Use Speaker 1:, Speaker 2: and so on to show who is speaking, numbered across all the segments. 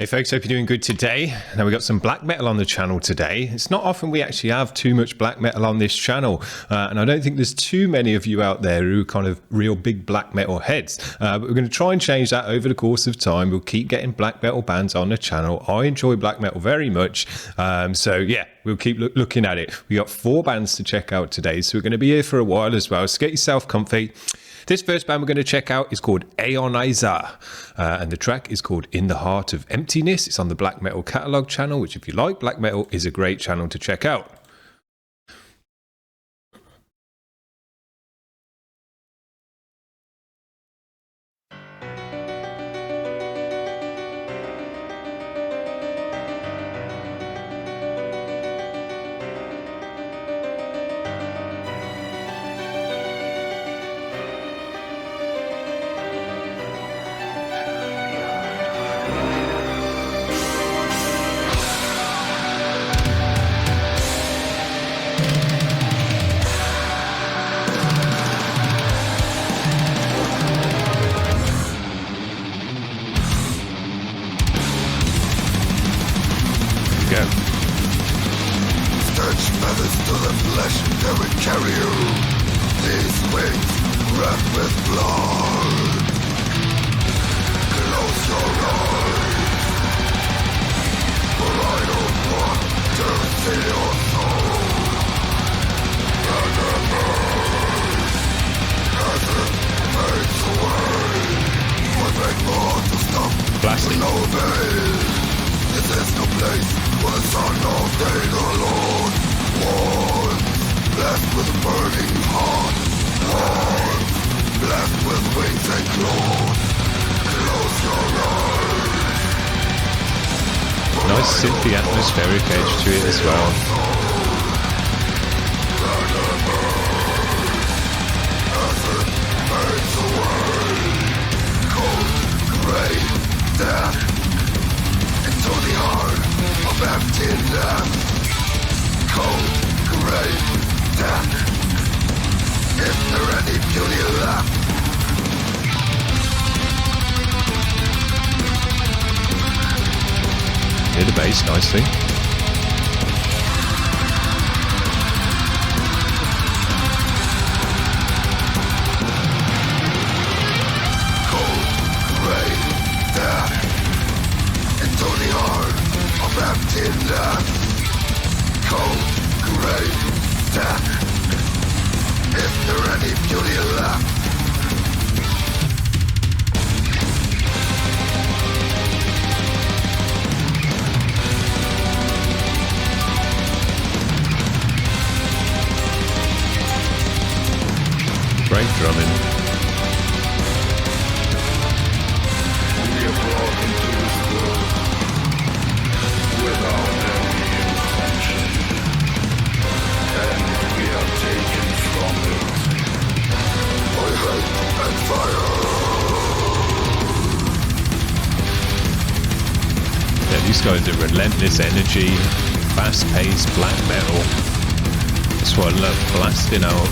Speaker 1: Hey folks, hope you're doing good today. Now we've got some black metal on the channel today. It's not often we actually have too much black metal on this channel, and I don't think there's too many of you out there who are kind of real big black metal heads, but we're going to try and change that over the course of time. We'll keep getting black metal bands on the channel. I enjoy black metal very much, so yeah, we'll keep looking at it. We got 4 bands to check out today, so we're going to be here for a while as well, so get yourself comfy. This first band we're going to check out is called Aeonyzhar, and the track is called In the Heart of Emptiness. It's on the Black Metal Catalog channel, which if you like black metal is a great channel to check out. Blasting.
Speaker 2: This is no place for the son of day alone. One blessed with a burning heart, one blessed with wings and claws. Close your eyes.
Speaker 1: Nice synthy atmospheric edge to it as well.
Speaker 2: Death into the heart of emptiness. Cold, grey death. Is there any beauty left?
Speaker 1: Hit the bass nicely.
Speaker 2: Into the heart of emptiness. Cold, grey death. Is there any beauty left?
Speaker 1: Great drumming. Yeah, these guys are relentless energy, fast-paced black metal. That's what I love, blasting out.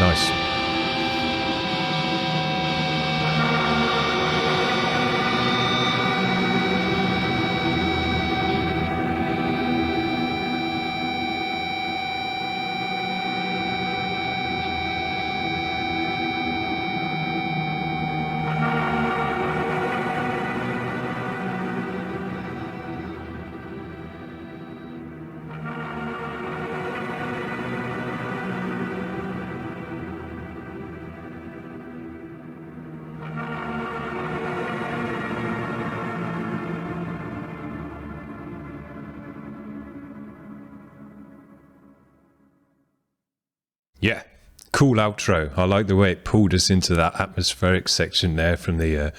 Speaker 1: Nice. Yeah, cool outro. I like the way it pulled us into that atmospheric section there from the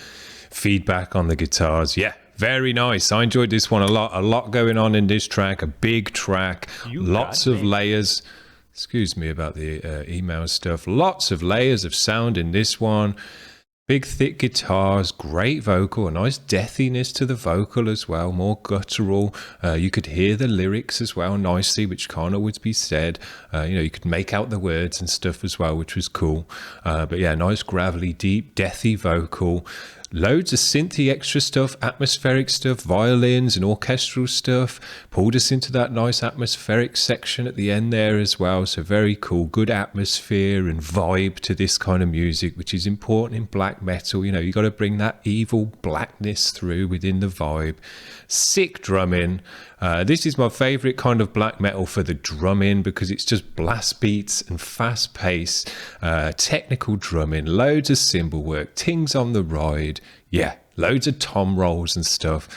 Speaker 1: feedback on the guitars. Yeah, very nice. I enjoyed this one a lot. A lot going on in this track, a big track, lots of layers. Excuse me about the email stuff. Lots of layers of sound in this one. Big thick guitars, great vocal, a nice deathiness to the vocal as well, more guttural. You could hear the lyrics as well nicely, which can't always be said. You could make out the words and stuff as well, which was cool. But yeah, nice gravelly, deep, deathy vocal. Loads of synthy extra stuff, atmospheric stuff, violins and orchestral stuff. Pulled us into that nice atmospheric section at the end there as well. So very cool, good atmosphere and vibe to this kind of music, which is important in black metal. You got to bring that evil blackness through within the vibe. Sick drumming. This is my favorite kind of black metal for the drumming because it's just blast beats and fast pace, technical drumming, loads of cymbal work, tings on the ride. Yeah, loads of tom rolls and stuff.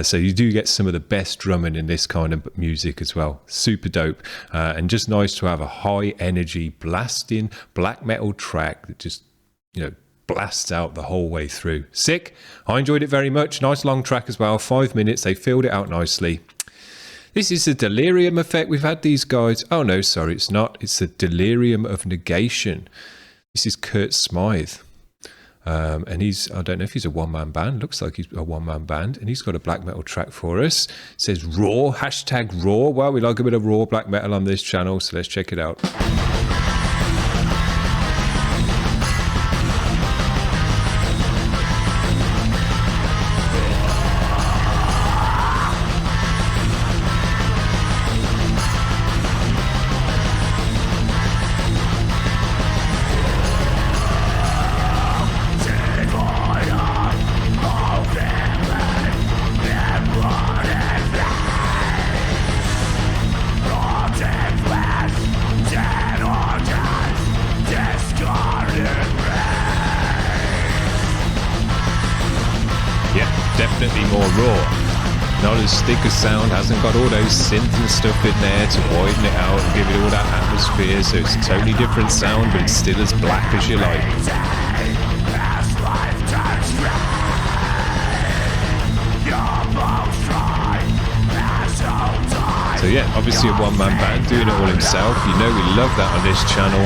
Speaker 1: So you do get some of the best drumming in this kind of music as well. Super dope. And just nice to have a high energy blasting black metal track that just, blasts out the whole way through. Sick. I enjoyed it very much. Nice long track as well. 5 minutes. They filled it out nicely. This is the delirium effect. We've had these guys. Oh no, sorry, it's not. It's the delirium of negation. This is Curt Smythe. And I don't know if he's a one-man band. Looks like he's a one-man band. And he's got a black metal track for us. It says raw, #raw. Well, we like a bit of raw black metal on this channel, so let's check it out. Definitely more raw, not as thick a sound, hasn't got all those synth and stuff in there to widen it out and give it all that atmosphere, so it's a totally different sound, but it's still as black as you like. So yeah, obviously a one-man band doing it all himself. We love that on this channel.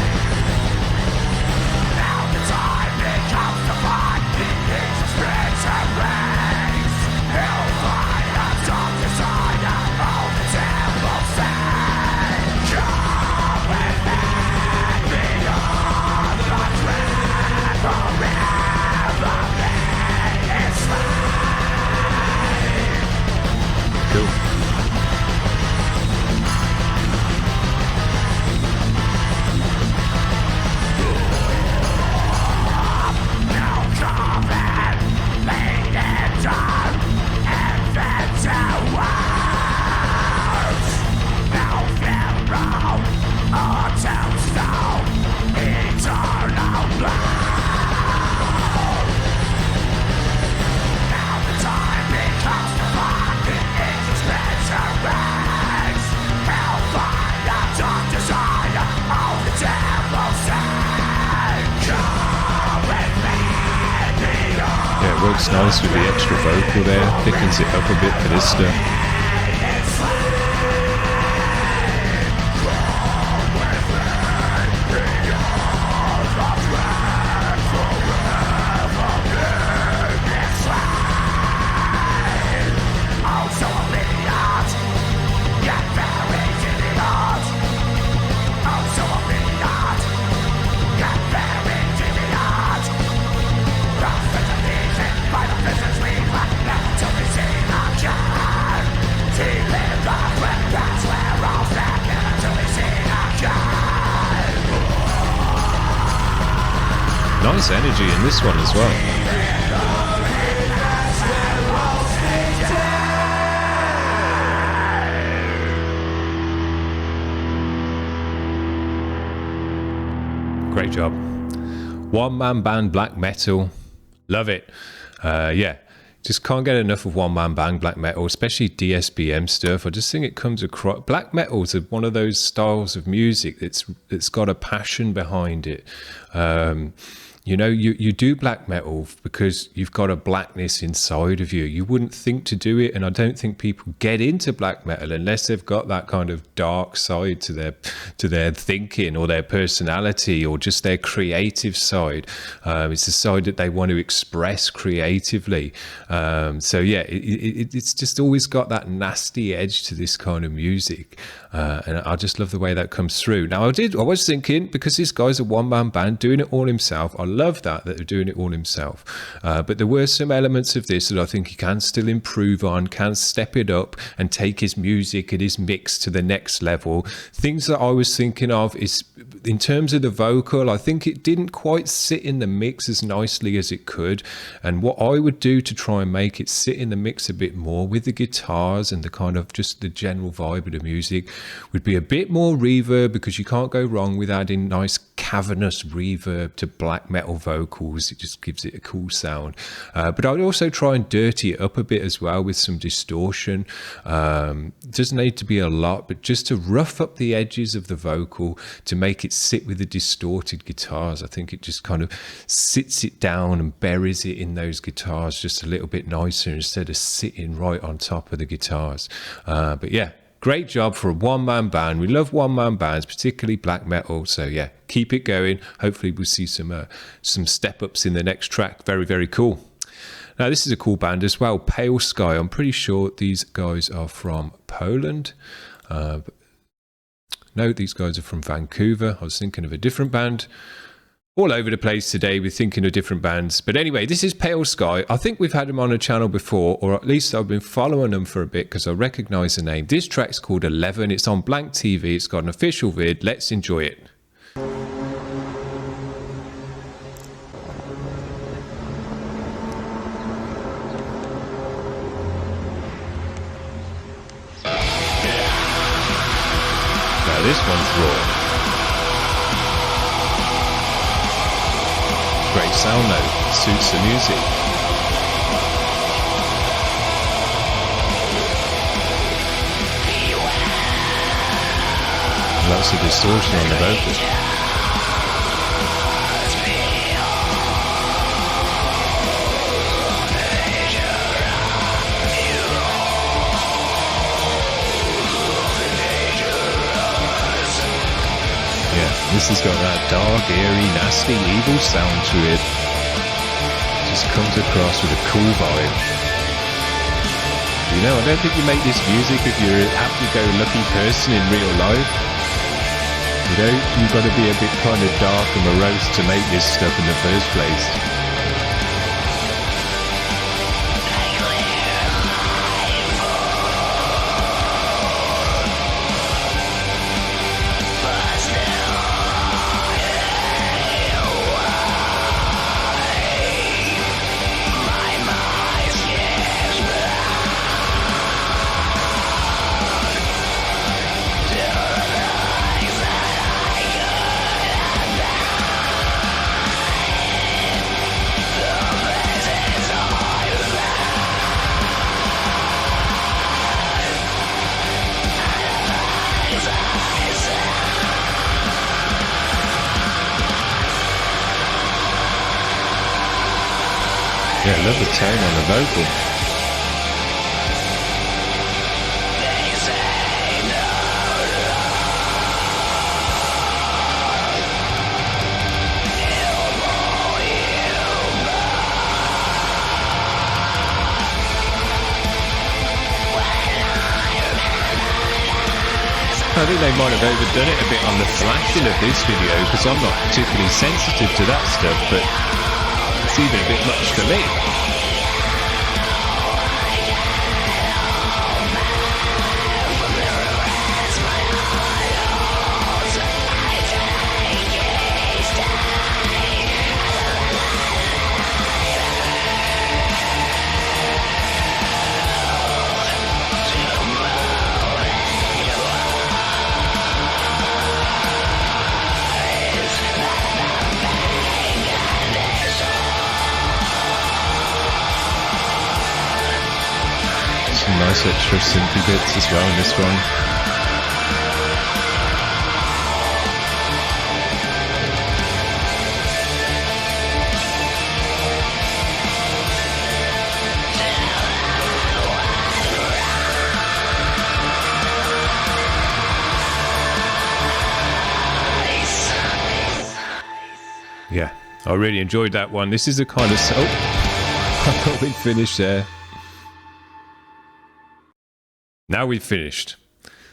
Speaker 1: Works nice with the extra vocal there, thickens it up a bit for this stuff. Nice energy in this one as well. Great job. One-man band black metal. Love it. Yeah. just can't get enough of one-man band black metal, especially DSBM stuff. I just think it comes across. Black metal's one of those styles of music that's got a passion behind it. You know, you do black metal because you've got a blackness inside of you. You wouldn't think to do it, and I don't think people get into black metal unless they've got that kind of dark side to their thinking or their personality or just their creative side. It's the side that they want to express creatively. So yeah, it's just always got that nasty edge to this kind of music, and I just love the way that comes through. Now I was thinking, because this guy's a one-man band doing it all himself, I love that they're doing it all himself, but there were some elements of this that I think he can still improve on, can step it up and take his music and his mix to the next level. Things that I was thinking of is, in terms of the vocal, I think it didn't quite sit in the mix as nicely as it could, and what I would do to try and make it sit in the mix a bit more with the guitars and the kind of just the general vibe of the music would be a bit more reverb, because you can't go wrong with adding nice cavernous reverb to black metal vocals. It just gives it a cool sound, but I'd also try and dirty it up a bit as well with some distortion. It doesn't need to be a lot, but just to rough up the edges of the vocal to make it sit with the distorted guitars. I think it just kind of sits it down and buries it in those guitars just a little bit nicer instead of sitting right on top of the guitars. But yeah, great job for a one-man band. We love one-man bands, particularly black metal. So yeah, keep it going. Hopefully we'll see some step-ups in the next track. Very, very cool. Now, this is a cool band as well, PaleSky. I'm pretty sure these guys are from Poland. No, these guys are from Vancouver. I was thinking of a different band. All over the place today, we're thinking of different bands. But anyway, this is PaleSky. I think we've had them on a channel before, or at least I've been following them for a bit because I recognise the name. This track's called 11. It's on Blank TV. It's got an official vid. Let's enjoy it. Now this one's raw. Great sound though, suits the music. Lots of distortion on the vocals. This has got that dark, eerie, nasty, evil sound to it. Just comes across with a cool vibe. You know, I don't think you make this music if you're a happy-go-lucky person in real life. You know, you've got to be a bit kind of dark and morose to make this stuff in the first place. Yeah, I love the tone on the vocal. I think they might have overdone it a bit on the flashing of this video, because I'm not particularly sensitive to that stuff, but it's even a bit much for me. Some nice extra synthy bits as well in this one. Yeah, I really enjoyed that one. This is the kind of... Oh, I thought we'd finish there. Now we've finished.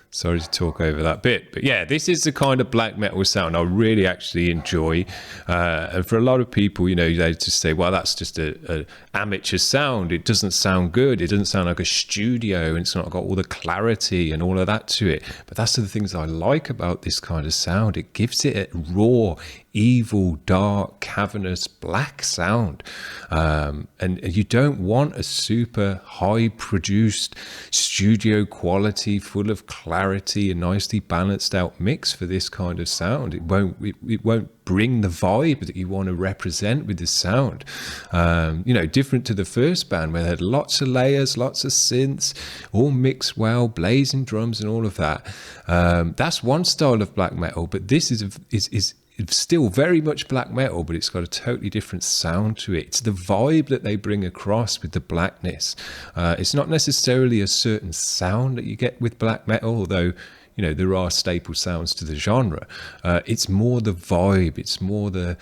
Speaker 1: Sorry to talk over that bit. But yeah, this is the kind of black metal sound I really actually enjoy. And for a lot of people, you know, they just say, well, that's just a amateur sound. It doesn't sound good. It doesn't sound like a studio. And it's not got all the clarity and all of that to it. But that's the things I like about this kind of sound. It gives it a raw, evil, dark, cavernous, black sound. And you don't want a super high produced studio quality, full of clarity, a nicely balanced out mix for this kind of sound. It won't bring the vibe that you want to represent with the sound. You know, different to the first band where they had lots of layers, lots of synths, all mixed well, blazing drums and all of that. That's one style of black metal, but this is it's still very much black metal, but it's got a totally different sound to it. It's the vibe that they bring across with the blackness. It's not necessarily a certain sound that you get with black metal, although, you know, there are staple sounds to the genre. It's more the vibe. It's more the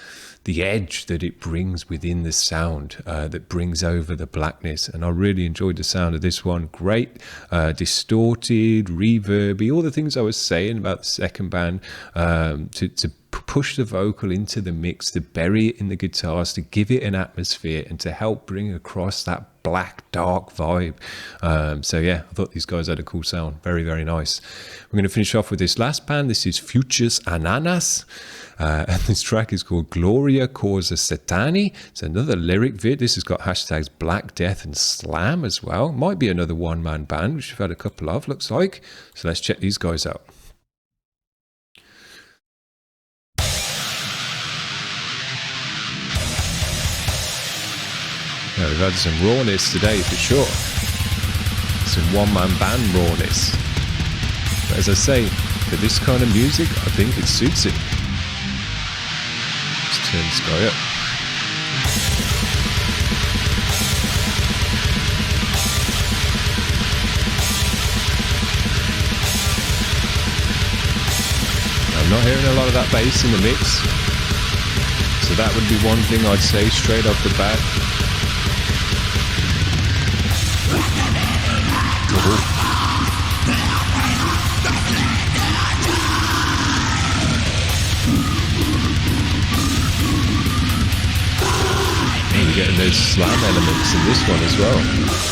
Speaker 1: edge that it brings within the sound that brings over the blackness. And I really enjoyed the sound of this one. Great, distorted, reverby, all the things I was saying about the second band, to push the vocal into the mix, to bury it in the guitars, to give it an atmosphere, and to help bring across that black, dark vibe. So yeah, I thought these guys had a cool sound. Very, very nice. We're going to finish off with this last band. This is Futschas Ananas. And this track is called Gloria Causa Satani. It's another lyric vid. This has got hashtags Black Death and Slam as well. Might be another one-man band, which we've had a couple of, looks like. So let's check these guys out. Yeah, we've had some rawness today for sure. Some one-man band rawness. But as I say, for this kind of music, I think it suits it. Let's turn this guy up. I'm not hearing a lot of that bass in the mix. So that would be one thing I'd say straight off the bat. You're getting those slam elements in this one as well.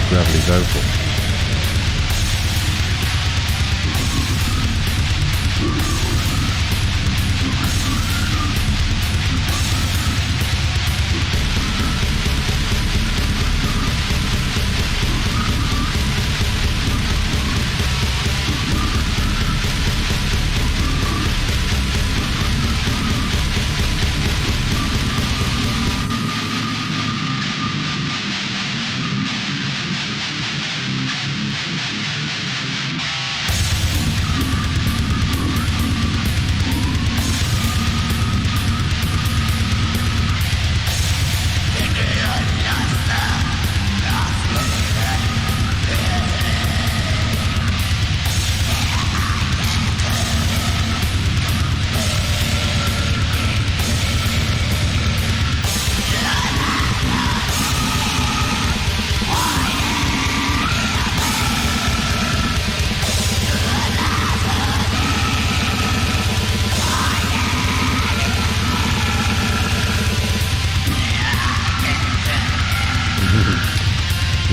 Speaker 1: Gravelly vocal.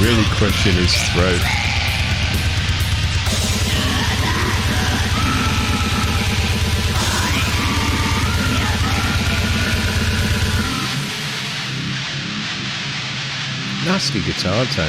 Speaker 1: Really crushing his throat. Nasty guitar tone.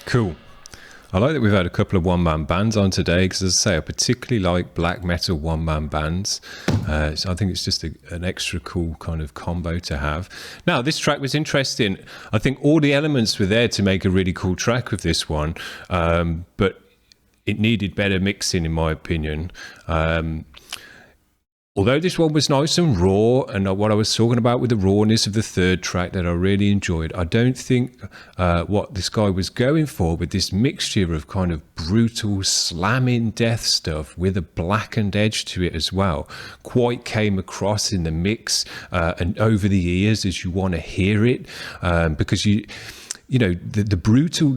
Speaker 1: Cool. I like that we've had a couple of one-man bands on today because, as I say, I particularly like black metal one-man bands. So I think it's just an extra cool kind of combo to have. Now, this track was interesting. I think all the elements were there to make a really cool track with this one, but it needed better mixing, in my opinion. Although this one was nice and raw, and what I was talking about with the rawness of the third track that I really enjoyed, I don't think what this guy was going for with this mixture of kind of brutal slamming death stuff with a blackened edge to it as well quite came across in the mix and over the ears as you want to hear it, because you know, the brutal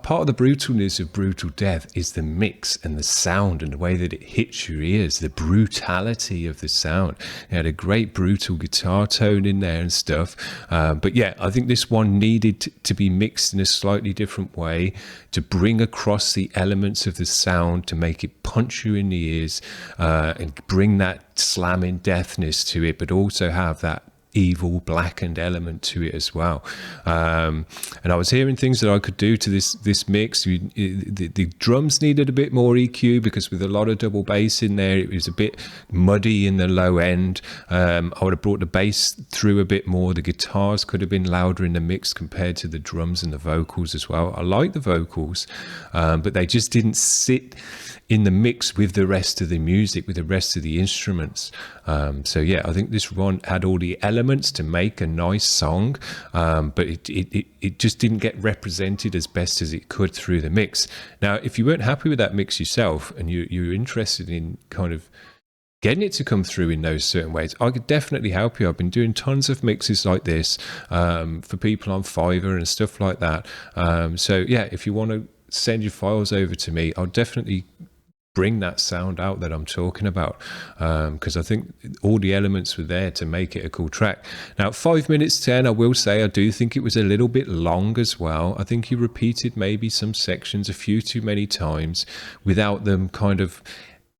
Speaker 1: part of the brutalness of brutal death is the mix and the sound and the way that it hits your ears, the brutality of the sound. It had a great brutal guitar tone in there and stuff. But yeah, I think this one needed to be mixed in a slightly different way to bring across the elements of the sound, to make it punch you in the ears and bring that slamming deathness to it, but also have that evil blackened element to it as well. And I was hearing things that I could do to this mix. The drums needed a bit more EQ because with a lot of double bass in there, it was a bit muddy in the low end. I would have brought the bass through a bit more. The guitars could have been louder in the mix compared to the drums and the vocals as well. I like the vocals, but they just didn't sit in the mix with the rest of the music, with the rest of the instruments. So yeah, I think this one had all the elements to make a nice song, but it just didn't get represented as best as it could through the mix. Now, if you weren't happy with that mix yourself and you're interested in kind of getting it to come through in those certain ways, I could definitely help you. I've been doing tons of mixes like this for people on Fiverr and stuff like that. So yeah, if you want to send your files over to me, I'll definitely bring that sound out that I'm talking about, because I think all the elements were there to make it a cool track. Now, 5 minutes 10, I will say I do think it was a little bit long as well. I think he repeated maybe some sections a few too many times without them kind of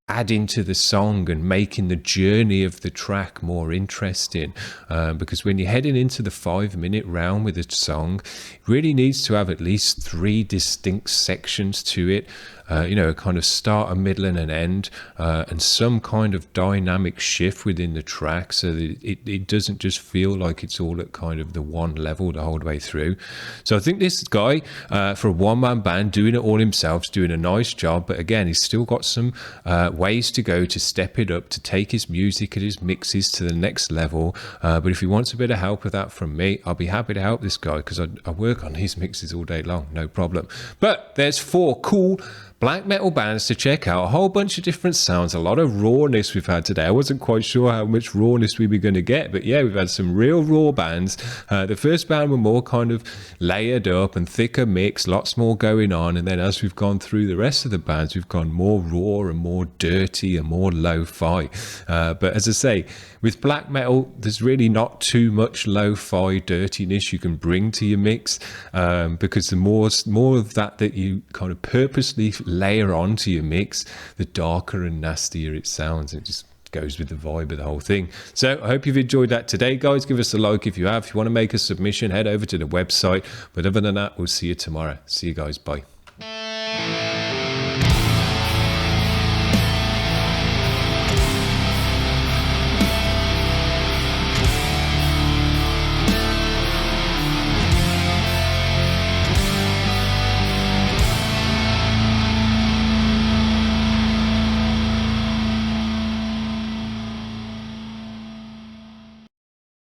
Speaker 1: adding to the song and making the journey of the track more interesting, because when you're heading into the 5 minute round with a song, it really needs to have at least 3 distinct sections to it. You know, a kind of start, a middle and an end, and some kind of dynamic shift within the track so that it doesn't just feel like it's all at kind of the one level the whole way through. So I think this guy, for a one-man band, doing it all himself, is doing a nice job, but again, he's still got some ways to go to step it up, to take his music and his mixes to the next level. But if he wants a bit of help with that from me, I'll be happy to help this guy, because I work on his mixes all day long, no problem. But there's 4 cool black metal bands to check out. A whole bunch of different sounds, a lot of rawness we've had today. I wasn't quite sure how much rawness we were going to get, but yeah, we've had some real raw bands. The first band were more kind of layered up and thicker mix, lots more going on, and then as we've gone through the rest of the bands, we've gone more raw and more dirty and more lo-fi. But as I say, with black metal, there's really not too much lo-fi dirtiness you can bring to your mix, because the more of that you kind of purposely layer onto your mix, the darker and nastier it sounds. It just goes with the vibe of the whole thing. So I hope you've enjoyed that today, guys. Give us a like if you have. If you want to make a submission, head over to the website. But other than that, we'll see you tomorrow. See you guys. Bye.